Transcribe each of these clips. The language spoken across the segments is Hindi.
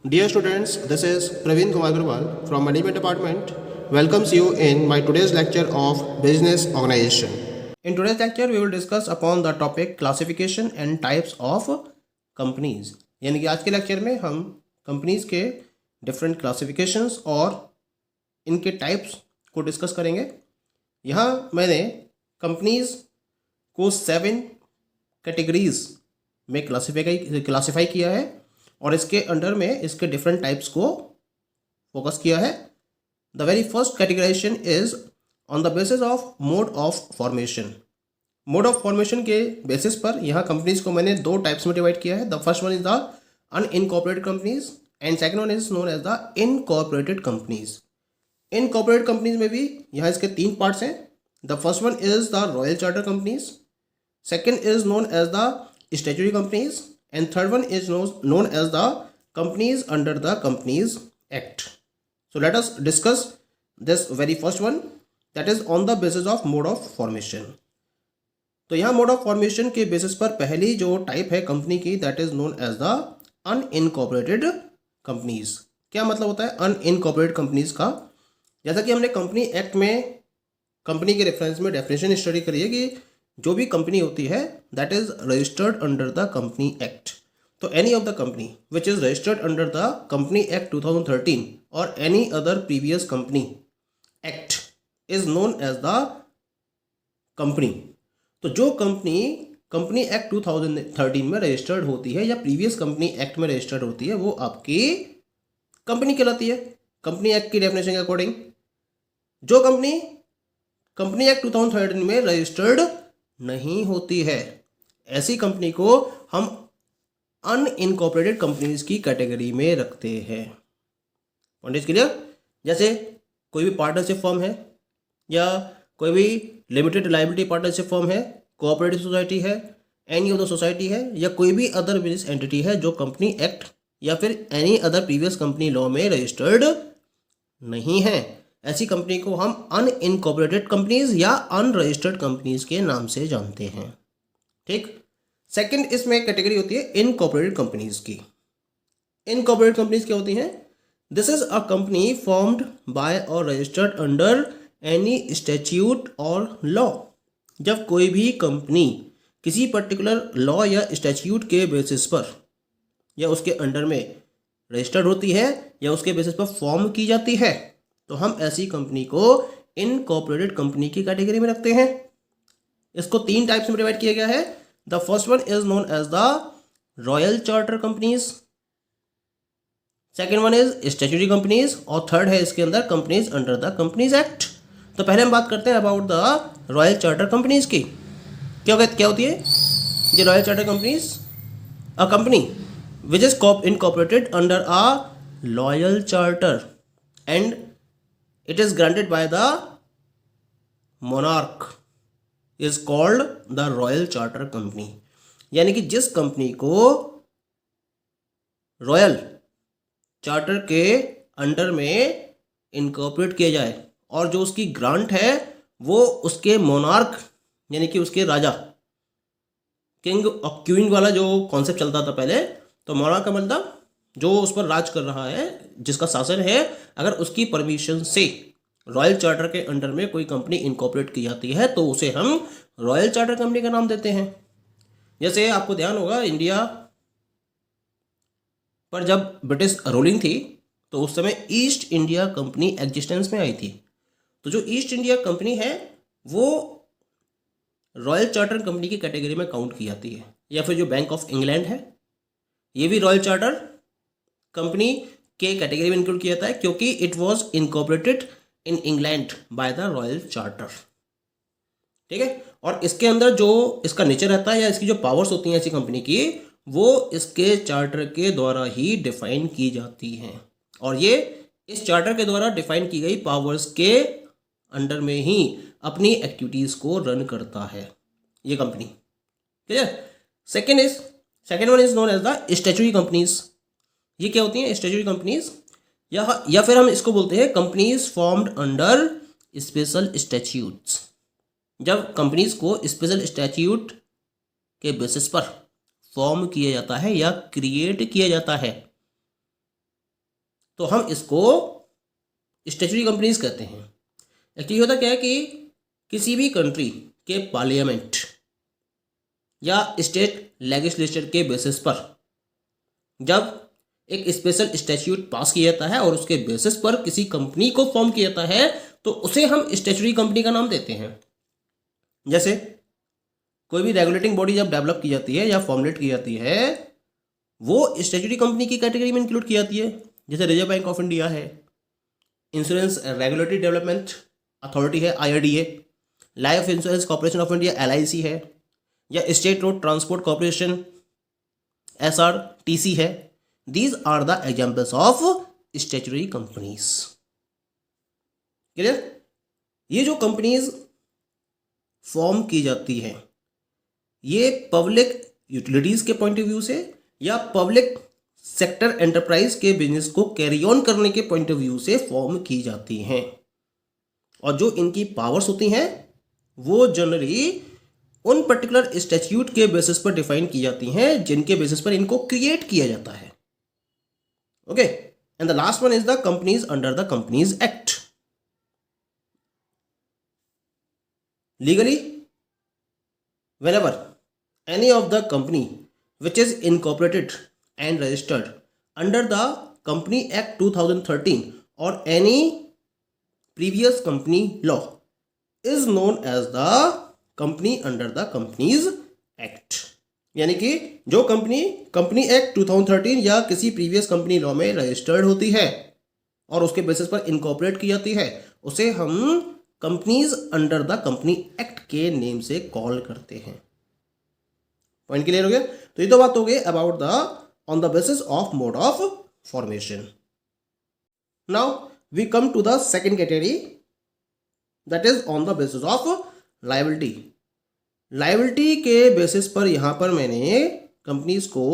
Dear students, this is Praveen Kumar Agrawal from Management Department. Welcomes you in my today's lecture of Business Organization. In today's lecture, we will discuss upon the topic classification and types of companies. यानी कि आज के लेक्चर में हम कंपनीज के डिफरेंट क्लासिफिकेशंस और इनके टाइप्स को डिस्कस करेंगे। यहाँ मैंने कंपनीज को 7 कैटेगरीज में क्लासिफाई किया है और इसके अंडर में इसके डिफरेंट टाइप्स को फोकस किया है। The very first categorization is on the basis of mode of formation. Mode of formation के बेसिस पर यहाँ कंपनीज को मैंने 2 टाइप्स में डिवाइड किया है। The first one is the unincorporated companies and second one is known as the incorporated companies. Incorporated companies में भी यहाँ इसके 3 पार्ट्स हैं। The first one is the royal charter companies, second is known as the statutory companies and third one is known as the companies under the Companies Act. So let us discuss this very first one, that is on the basis of mode of formation. तो यहाँ मोड ऑफ फॉर्मेशन के बेसिस पर पहली जो टाइप है कंपनी की that is known as the unincorporated companies. क्या मतलब होता है अनइनकॉर्पोरेटेड कंपनीज का? जैसा कि हमने कंपनी एक्ट में कंपनी के रेफरेंस में डेफिनेशन स्टडी करी है कि जो भी कंपनी होती है that is registered under the company act. तो any of the company which is registered under the company act 2013 और any other previous company act is known as the company. तो जो कंपनी एक्ट 2013 में रजिस्टर्ड होती है या प्रीवियस कंपनी एक्ट में रजिस्टर्ड होती है वो आपकी कंपनी कहलाती है कंपनी एक्ट की डेफिनेशन के अकॉर्डिंग। जो कंपनी एक्ट 2013 में रजिस्टर्ड नहीं होती है ऐसी कंपनी को हम अनइनकॉर्पोरेटेड कंपनीज की कैटेगरी में रखते हैं। Point is clear? जैसे कोई भी पार्टनरशिप फर्म है या कोई भी लिमिटेड लायबिलिटी पार्टनरशिप फर्म है, कोऑपरेटिव सोसाइटी है, एनी ऑफ द सोसाइटी है या कोई भी अदर बिजनेस एंटिटी है जो कंपनी एक्ट या फिर any other previous company law में रजिस्टर्ड नहीं है, ऐसी कंपनी को हम अनइनकॉर्पोरेटेड कंपनीज या अनरजिस्टर्ड कंपनीज के नाम से जानते हैं। ठीक। सेकंड इसमें कैटेगरी होती है इनकॉर्पोरेटेड कंपनीज की। इनकॉर्पोरेटेड कंपनीज क्या होती हैं? This is a company formed by और रजिस्टर्ड अंडर एनी स्टैट्यूट और लॉ। जब कोई भी कंपनी किसी पर्टिकुलर लॉ या स्टैट्यूट के बेसिस पर या उसके अंडर में रजिस्टर्ड होती है या उसके बेसिस पर फॉर्म की जाती है तो हम ऐसी कंपनी को इनकॉर्पोरेटेड कंपनी की कैटेगरी में रखते हैं। इसको 3 टाइप्स में डिवाइड किया गया है। The first one is known as the royal charter companies, second one is statutory companies और थर्ड है इसके अंदर companies under the companies act. तो पहले हम बात करते हैं about the royal charter companies की। क्या होती है ये royal charter companies? A company which is incorporated under a loyal charter and it is granted by the monarch is called the royal charter company। यानी कि जिस कंपनी को रॉयल चार्टर के अंडर में इनकॉर्पोरेट किया जाए और जो उसकी ग्रांट है वो उसके मोनार्क यानी कि उसके राजा किंग और क्वीन वाला जो कॉन्सेप्ट चलता था पहले, तो मोनार्क का मतलब जो उस पर राज कर रहा है जिसका शासन है, अगर उसकी परमिशन से रॉयल चार्टर के अंडर में कोई कंपनी इनकॉर्पोरेट की जाती है तो उसे हम रॉयल चार्टर कंपनी का नाम देते हैं। जैसे आपको ध्यान होगा इंडिया पर जब ब्रिटिश रूलिंग थी तो उस समय ईस्ट इंडिया कंपनी एग्जिस्टेंस में आई थी। तो जो ईस्ट इंडिया कंपनी है वो रॉयल चार्टर कंपनी की कैटेगरी में काउंट की जाती है। या फिर जो बैंक ऑफ इंग्लैंड है ये भी रॉयल चार्टर कंपनी के कैटेगरी में इंक्लूड किया जाता है क्योंकि it was incorporated in England by the royal charter. ठीक है। और इसके अंदर जो इसका नेचर रहता है या इसकी जो पावर्स होती हैं ऐसी कंपनी की वो इसके चार्टर के द्वारा ही डिफाइन की जाती हैं और ये इस चार्टर के द्वारा डिफाइन की गई पावर्स के अंडर में ही अपनी एक्टिविटीज को रन करता है ये कंपनी। ठीक है। Second one is known as the statutory companies. ये क्या होती हैं स्टैट्यूटरी कंपनीज या फिर हम इसको बोलते हैं companies formed under special statutes. जब कंपनीज को स्पेशल स्टैट्यूट के बेसिस पर फॉर्म किया जाता है या क्रिएट किया जाता है तो हम इसको स्टैट्यूटरी कंपनीज कहते हैं। एक्चुअली होता क्या है कि किसी भी कंट्री के पार्लियामेंट या स्टेट लेजिस्लेचर के बेसिस पर जब एक स्पेशल स्टैट्यूट पास किया जाता है और उसके बेसिस पर किसी कंपनी को फॉर्म किया जाता है तो उसे हम स्टैट्यूटरी कंपनी का नाम देते हैं। जैसे कोई भी रेगुलेटिंग बॉडी जब डेवलप की जाती है या फॉर्मुलेट की जाती है वो स्टैट्यूटरी कंपनी की कैटेगरी में इंक्लूड की जाती है। जैसे रिजर्व बैंक ऑफ इंडिया है, इंश्योरेंस रेगुलेटरी डेवलपमेंट अथॉरिटी है IRDA, Life Insurance Corporation of India LIC है, या State Road Transport Corporation SRTC है। These are the examples of statutory companies. Clear? ये जो कंपनीज फॉर्म की जाती है ये पब्लिक यूटिलिटीज के पॉइंट ऑफ व्यू से या पब्लिक सेक्टर एंटरप्राइज के बिजनेस को कैरी ऑन करने के पॉइंट ऑफ व्यू से फॉर्म की जाती हैं। और जो इनकी पावर्स होती हैं वो जनरली उन पर्टिकुलर स्टैट्यूट के बेसिस पर डिफाइन की जाती हैं जिनके बेसिस पर इनको क्रिएट किया जाता है। Okay, and the last one is the companies under the companies act. Legally whenever any of the company which is incorporated and registered under the Company Act 2013 or any previous company law is known as the company under the Companies Act। यानी कि जो कंपनी एक्ट 2013 या किसी प्रीवियस कंपनी लॉ में रजिस्टर्ड होती है और उसके बेसिस पर इनकॉर्पोरेट की जाती है उसे हम companies under the company act के नेम से कॉल करते हैं। पॉइंट क्लियर हो गया? तो ये तो बात हो गई about the on the basis of mode of formation. Now we come to the second category that is on the basis of liability. Liability के बेसिस पर यहां पर मैंने कंपनीज को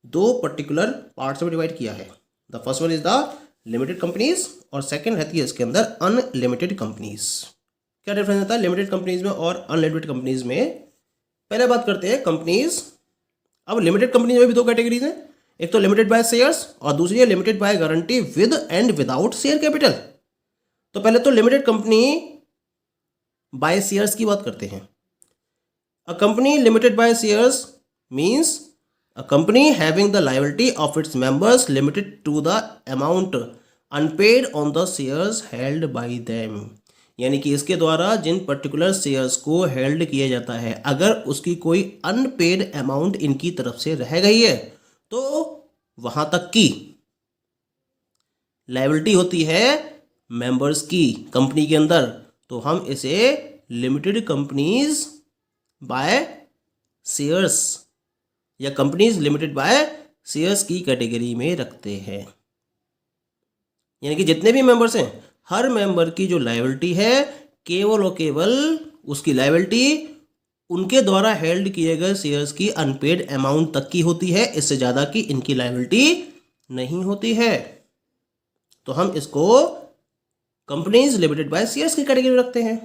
दो पर्टिकुलर पार्ट्स में डिवाइड किया है। The first one is the limited companies और सेकंड रहती है इसके अंदर अनलिमिटेड कंपनीज। क्या डिफरेंस होता है लिमिटेड कंपनीज में और अनलिमिटेड कंपनीज में? पहले बात करते हैं कंपनीज। अब लिमिटेड कंपनीज में भी दो कैटेगरीज हैं, एक तो लिमिटेड बाय शेयर्स और दूसरी है limited by guarantee with and without share capital. तो पहले तो लिमिटेड कंपनी बाय शेयर्स की बात करते हैं। A company limited by shares means a company having the liability of its members limited to the amount unpaid on the shares held by them। यानी कि इसके द्वारा जिन पर्टिकुलर शेयर्स को हेल्ड किया जाता है अगर उसकी कोई अनपेड अमाउंट इनकी तरफ से रह गई है तो वहां तक की लायबिलिटी होती है मेंबर्स की कंपनी के अंदर। तो हम इसे लिमिटेड कंपनीज बाय शेयर्स या कंपनीज लिमिटेड बाय शेयर्स की कैटेगरी में रखते हैं। यानी कि जितने भी मेंबर्स हैं हर मेंबर की जो लायबिलिटी है केवल और केवल उसकी लायबिलिटी उनके द्वारा हेल्ड किए गए शेयर्स की अनपेड अमाउंट तक की होती है, इससे ज़्यादा की इनकी लायबिलिटी नहीं होती है। तो हम इसको कंपनीज लिमिटेड बाय शेयर्स की कैटेगरी में रखते हैं।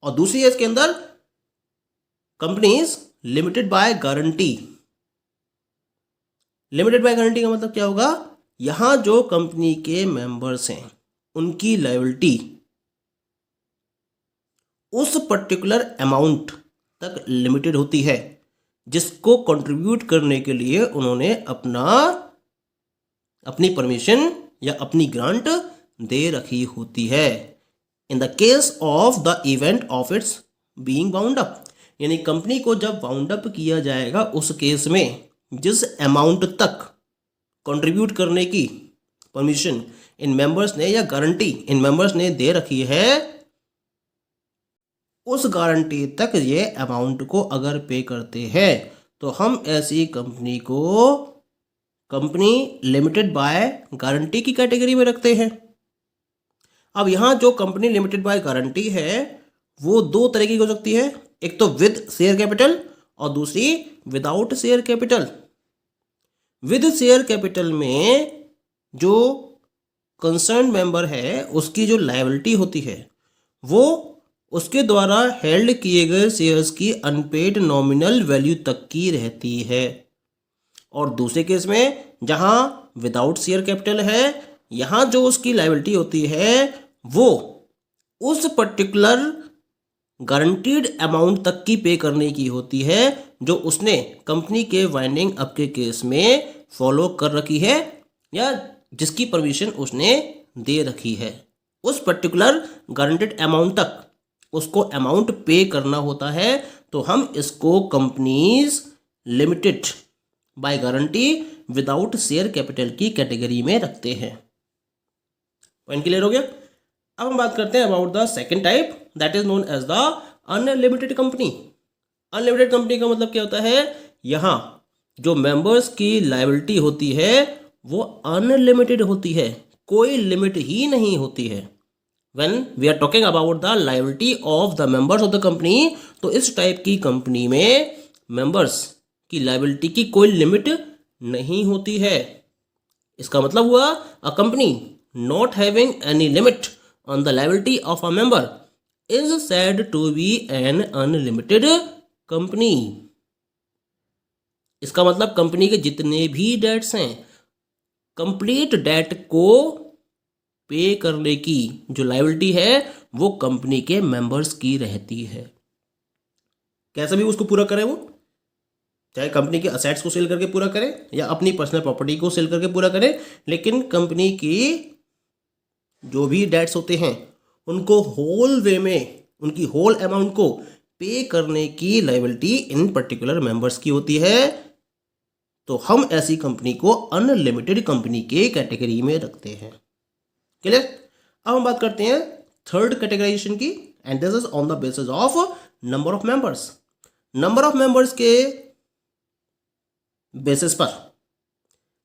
और दूसरी है इसके अंदर companies limited by guarantee. Limited by guarantee का मतलब क्या होगा? यहां जो कंपनी के मेंबर्स हैं उनकी लायबिलिटी उस पर्टिकुलर अमाउंट तक लिमिटेड होती है जिसको कंट्रीब्यूट करने के लिए उन्होंने अपनी परमिशन या अपनी ग्रांट दे रखी होती है। In the case of the event of its being bound up, यानी कंपनी को जब बाउंड अप किया जाएगा उस केस में जिस अमाउंट तक कंट्रीब्यूट करने की परमिशन इन मेंबर्स ने या गारंटी इन मेंबर्स ने दे रखी है उस गारंटी तक ये अमाउंट को अगर पे करते हैं तो हम ऐसी कंपनी को कंपनी लिमिटेड बाय गारंटी की कैटेगरी में रखते हैं। अब यहाँ जो कंपनी लिमिटेड बाय गारंटी है वो दो तरह की हो सकती है, एक तो विद शेयर कैपिटल और दूसरी without share capital. With share capital में जो कंसर्न मेंबर है उसकी जो लायबिलिटी होती है वो उसके द्वारा हेल्ड किए गए शेयर्स की अनपेड नॉमिनल वैल्यू तक की रहती है। और दूसरे केस में जहां विदाउट शेयर कैपिटल है यहाँ जो उसकी लायबिलिटी होती है वो उस पर्टिकुलर गारंटीड अमाउंट तक की पे करने की होती है जो उसने कंपनी के वाइंडिंग अप के केस में फॉलो कर रखी है या जिसकी परमिशन उसने दे रखी है। उस पर्टिकुलर गारंटीड अमाउंट तक उसको अमाउंट पे करना होता है, तो हम इसको companies limited by guarantee without share capital की कैटेगरी में रखते हैं। पॉइंट क्लियर हो गया। अब हम बात करते हैं about the second type, that is known as the unlimited company. Unlimited company का मतलब क्या होता है, यहां जो मेंबर्स की लायबिलिटी होती है वो अनलिमिटेड होती है, कोई लिमिट ही नहीं होती है। When we are talking about the liability of the members of the company, तो इस टाइप की कंपनी में मेंबर्स की लायबिलिटी की कोई लिमिट नहीं होती है। इसका मतलब हुआ a company not having any limit on the liability of a member is said to be an unlimited company. इसका मतलब कंपनी के जितने भी डेट्स हैं, कंप्लीट डेट को पे करने की जो लायबिलिटी है वो कंपनी के मेंबर्स की रहती है। कैसे भी उसको पूरा करे, वो चाहे कंपनी के असेट्स को सेल करके पूरा करे या अपनी पर्सनल प्रॉपर्टी को सेल करके पूरा करे, लेकिन कंपनी की जो भी डेट्स होते हैं उनको होल वे में, उनकी होल अमाउंट को पे करने की लायबिलिटी इन पर्टिकुलर मेंबर्स की होती है। तो हम ऐसी कंपनी को अनलिमिटेड कंपनी के कैटेगरी में रखते हैं। क्लियर। अब हम बात करते हैं थर्ड कैटेगराइजेशन की, and this is on the basis of number of members. Number of members के बेसिस पर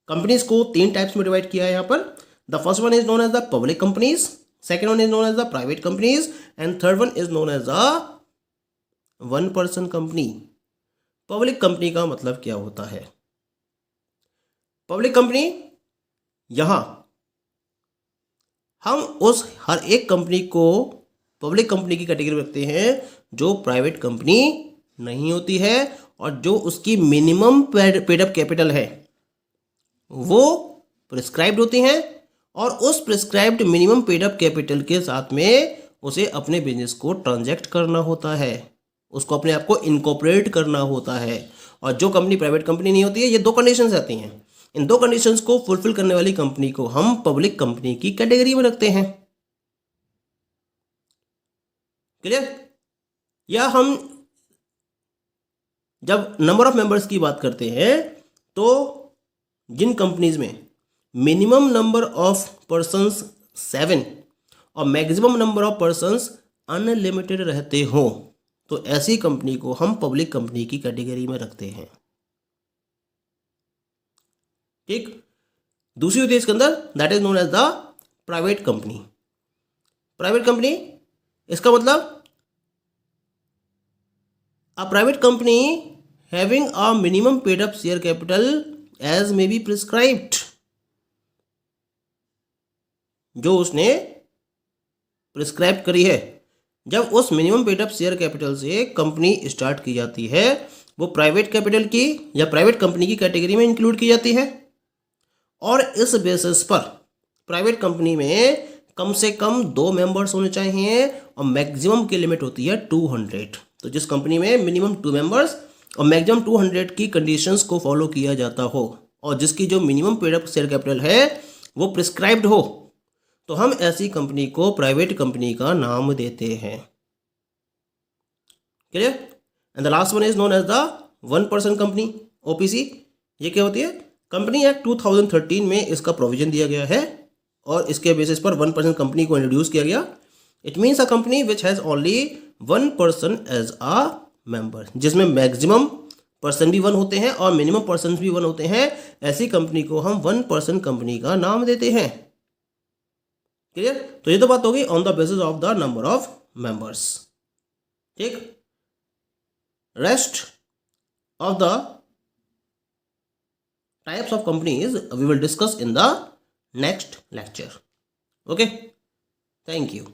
कंपनीज को तीन टाइप्स में डिवाइड किया है यहां पर। The first one is known as the public companies, second one is known as the private companies, and third one is known as the one person company. Public company का मतलब क्या होता है? पब्लिक कंपनी, यहां हम उस हर एक कंपनी को पब्लिक कंपनी की कैटेगरी में रखते हैं जो प्राइवेट कंपनी नहीं होती है और जो उसकी मिनिमम पेड अप कैपिटल है वो प्रिस्क्राइब्ड होती हैं, और उस prescribed minimum paid up capital के साथ में उसे अपने बिजनेस को ट्रांजैक्ट करना होता है, उसको अपने आप को इनकॉर्पोरेट करना होता है। और जो कंपनी प्राइवेट कंपनी नहीं होती है, ये दो कंडीशंस आती हैं, इन दो कंडीशंस को फुलफिल करने वाली कंपनी को हम पब्लिक कंपनी की कैटेगरी में रखते हैं। क्लियर। या हम जब नंबर ऑफ मेंबर्स की बात करते हैं तो जिन कंपनीज में मिनिमम नंबर ऑफ पर्सन्स 7 और maximum number of persons unlimited रहते हो, तो ऐसी कंपनी को हम पब्लिक कंपनी की कैटेगरी में रखते हैं। ठीक। दूसरी होती है इसके अंदर, that is known as the private company. Private company, इसका मतलब a private company having a minimum paid up share capital as may be prescribed, जो उसने प्रिस्क्राइब करी है। जब उस minimum paid up share capital से कंपनी स्टार्ट की जाती है, वो प्राइवेट कैपिटल की या प्राइवेट कंपनी की कैटेगरी में इंक्लूड की जाती है। और इस बेसिस पर प्राइवेट कंपनी में कम से कम 2 मेंबर्स होने चाहिए और मैक्सिमम की लिमिट होती है 200। तो जिस कंपनी में मिनिमम 2 मेंबर्स और मैक्सिमम 200 की कंडीशंस को फॉलो किया जाता हो और जिसकी जो minimum paid up share capital है वो प्रिस्क्राइब्ड हो, तो हम ऐसी कंपनी को प्राइवेट कंपनी का नाम देते हैं। Clear. And the last one is known as the one person company, OPC. ये क्या होती है? कंपनी एक्ट 2013 में इसका प्रोविजन दिया गया है और इसके बेसिस पर 1% कंपनी को इंट्रोड्यूस किया गया। It means a company which has only 1 person as a member, जिसमें मैक्सिमम पर्सन भी 1 होते हैं और मिनिमम पर्सन भी 1 होते हैं। ऐसी कंपनी को हम 1 पर्सन कंपनी का नाम देते हैं। क्लियर। तो ये तो बात होगी on the basis of the number of members. ठीक। Rest of the types of companies we will discuss in the next lecture. Okay, thank you.